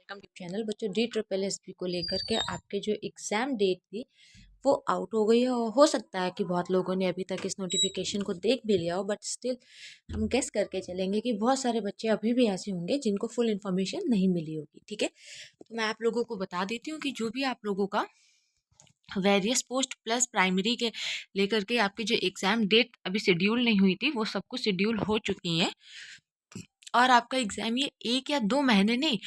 Welcome to channel. बच्चों, DSSB को लेकर के आपके जो एग्ज़ाम डेट थी वो आउट हो गई है और हो सकता है कि बहुत लोगों ने अभी तक इस नोटिफिकेशन को देख भी लिया हो, बट स्टिल हम गेस करके चलेंगे कि बहुत सारे बच्चे अभी भी ऐसे होंगे जिनको फुल इन्फॉर्मेशन नहीं मिली होगी। ठीक है, तो मैं आप लोगों को बता देती हूँ कि जो भी आप लोगों का वेरियस पोस्ट प्लस प्राइमरी के लेकर के आपकी जो एग्ज़ाम डेट अभी शेड्यूल नहीं हुई थी वो सब कुछ शेड्यूल हो चुकी हैं और आपका एग्ज़ाम ये 1 या 2 महीने नहीं,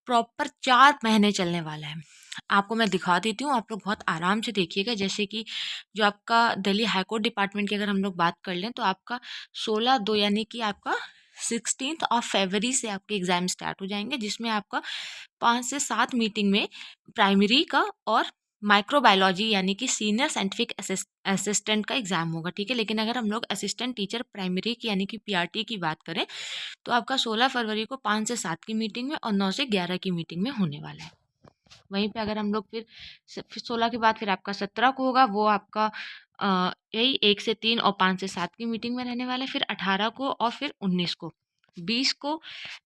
प्रॉपर 4 महीने चलने वाला है। आपको मैं दिखा देती हूँ, आप लोग बहुत आराम से देखिएगा। जैसे कि जो आपका दिल्ली हाई कोर्ट डिपार्टमेंट की अगर हम लोग बात कर लें तो आपका 16/2 यानी कि आपका 16 फरवरी से आपके एग्ज़ाम स्टार्ट हो जाएंगे, जिसमें आपका 5 से 7 मीटिंग में प्राइमरी का और माइक्रोबायोलॉजी यानी कि सीनियर साइंटिफिक असिस्टेंट का एग्ज़ाम होगा। ठीक है, लेकिन अगर हम लोग असिस्टेंट टीचर प्राइमरी की यानी कि PRT की बात करें तो आपका 16 फरवरी को 5 से 7 की मीटिंग में और 9 से 11 की मीटिंग में होने वाला है। वहीं पे अगर हम लोग फिर 16 के बाद फिर आपका 17 को होगा, वो आपका यही 1 से 3 और 5 से 7 की मीटिंग में रहने वाला है। फिर 18 को और फिर 19 को, 20 को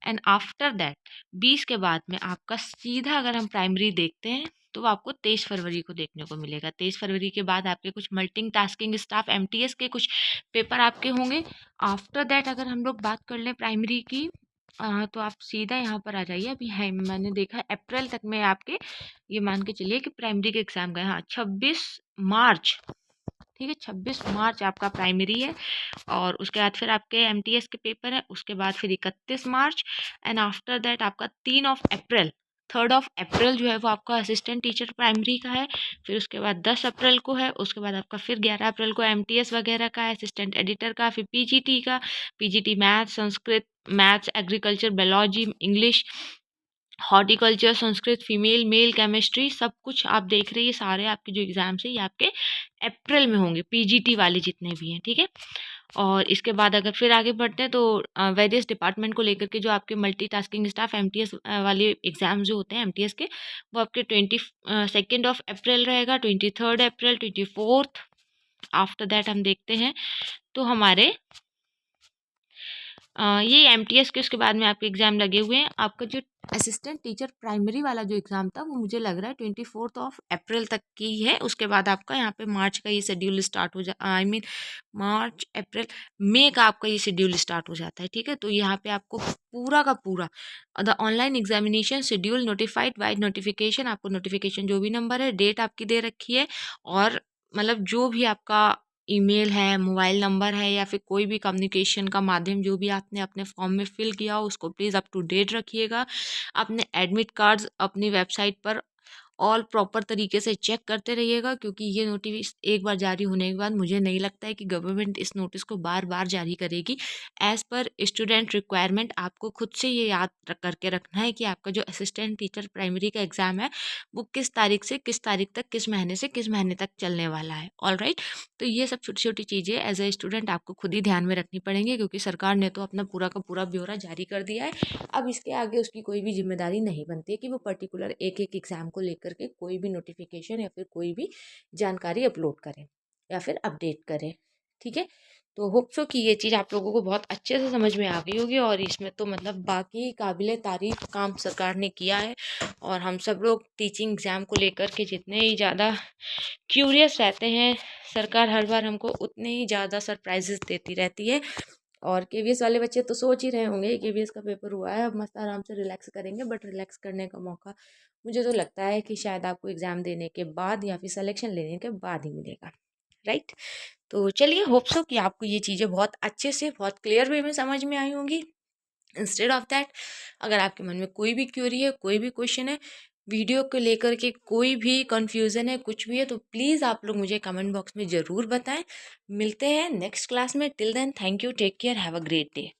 एंड आफ्टर दैट 20 के बाद में आपका सीधा अगर हम प्राइमरी देखते हैं तो वो आपको 23 फरवरी को देखने को मिलेगा। 23 फरवरी के बाद आपके कुछ मल्टीटास्किंग स्टाफ MTS के कुछ पेपर आपके होंगे। आफ्टर दैट अगर हम लोग बात कर लें प्राइमरी की, तो आप सीधा यहाँ पर आ जाइए। अभी है, मैंने देखा अप्रैल तक में आपके, ये मान के चलिए कि प्राइमरी के एग्ज़ाम गए। हाँ, 26 मार्च, ठीक है, 26 मार्च आपका प्राइमरी है और उसके बाद फिर आपके MTS के पेपर है। उसके बाद फिर 31 मार्च एंड आफ्टर दैट आपका 3 अप्रैल जो है वो आपका असिस्टेंट टीचर प्राइमरी का है। फिर उसके बाद 10 अप्रैल को है। उसके बाद आपका फिर 11 अप्रैल को MTS वगैरह का है, असिस्टेंट एडिटर का। फिर PGT का, PGT math, Sanskrit, maths, agriculture, biology, English, horticulture, Sanskrit, female, male, chemistry, सब कुछ आप देख रहे हैं। सारे आपके जो एग्ज़ाम्स हैं ये आपके अप्रैल में होंगे, PGT वाले जितने भी हैं। ठीक है, और इसके बाद अगर फिर आगे बढ़ते हैं तो वेरियस डिपार्टमेंट को लेकर के जो आपके मल्टीटास्किंग स्टाफ MTS वाले एग्ज़ाम जो होते हैं MTS के, वो आपके 22 अप्रैल रहेगा, 23 अप्रैल, 24th। आफ्टर दैट हम देखते हैं तो हमारे ये MTS के, उसके बाद में आपके एग्ज़ाम लगे हुए हैं। आपका जो असिस्टेंट टीचर प्राइमरी वाला जो एग्ज़ाम था वो मुझे लग रहा है 24 अप्रैल तक की है। उसके बाद आपका यहाँ पे मार्च का ये शेड्यूल स्टार्ट हो मार्च, अप्रैल, मई का आपका ये शेड्यूल स्टार्ट हो जाता है। ठीक है, तो यहाँ पे आपको पूरा का पूरा the online examination schedule notified by notification, आपको नोटिफिकेशन जो भी नंबर है, डेट आपकी दे रखी है और मतलब जो भी आपका ईमेल है, मोबाइल नंबर है या फिर कोई भी कम्युनिकेशन का माध्यम जो भी आपने अपने फॉर्म में फिल किया हो उसको प्लीज़ अप टू डेट रखिएगा। अपने एडमिट कार्ड्स अपनी वेबसाइट पर ऑल प्रॉपर तरीके से चेक करते रहिएगा, क्योंकि ये नोटिस एक बार जारी होने के बाद मुझे नहीं लगता है कि गवर्नमेंट इस नोटिस को बार बार जारी करेगी। एज़ पर स्टूडेंट रिक्वायरमेंट आपको खुद से ये याद करके रखना है कि आपका जो असिस्टेंट टीचर प्राइमरी का एग्ज़ाम है वो किस तारीख से किस तारीख तक, किस महीने से किस महीने तक चलने वाला है। ऑल राइट, तो ये सब छोटी छोटी चीज़ें एज ए स्टूडेंट आपको खुद ही ध्यान में रखनी पड़ेंगी, क्योंकि सरकार ने तो अपना पूरा का पूरा ब्यौरा जारी कर दिया है। अब इसके आगे उसकी कोई भी जिम्मेदारी नहीं बनती है कि वो पर्टिकुलर एक एक एग्ज़ाम को लेकर के कोई भी नोटिफिकेशन या फिर कोई भी जानकारी अपलोड करें या फिर अपडेट करें। ठीक है, तो होप सो कि ये चीज़ आप लोगों को बहुत अच्छे से समझ में आ गई होगी और इसमें तो मतलब बाकी काबिले तारीफ काम सरकार ने किया है। और हम सब लोग टीचिंग एग्ज़ाम को लेकर के जितने ही ज़्यादा क्यूरियस रहते हैं, सरकार हर बार हमको उतने ही ज़्यादा सरप्राइजेस देती रहती है। और KVS वाले बच्चे तो सोच ही रहे होंगे KVS का पेपर हुआ है, अब मस्त आराम से रिलैक्स करेंगे, बट रिलैक्स करने का मौका मुझे तो लगता है कि शायद आपको एग्ज़ाम देने के बाद या फिर सिलेक्शन लेने के बाद ही मिलेगा। राइट, तो चलिए, होप सो कि आपको ये चीज़ें बहुत अच्छे से बहुत क्लियर वे में समझ में आई होंगी। इंस्टेड ऑफ दैट, अगर आपके मन में कोई भी क्यूरी है, कोई भी क्वेश्चन है, वीडियो को लेकर के कोई भी कन्फ्यूज़न है, कुछ भी है, तो प्लीज़ आप लोग मुझे कमेंट बॉक्स में ज़रूर बताएं। मिलते हैं नेक्स्ट क्लास में। Till then, thank you, take care, have a great day.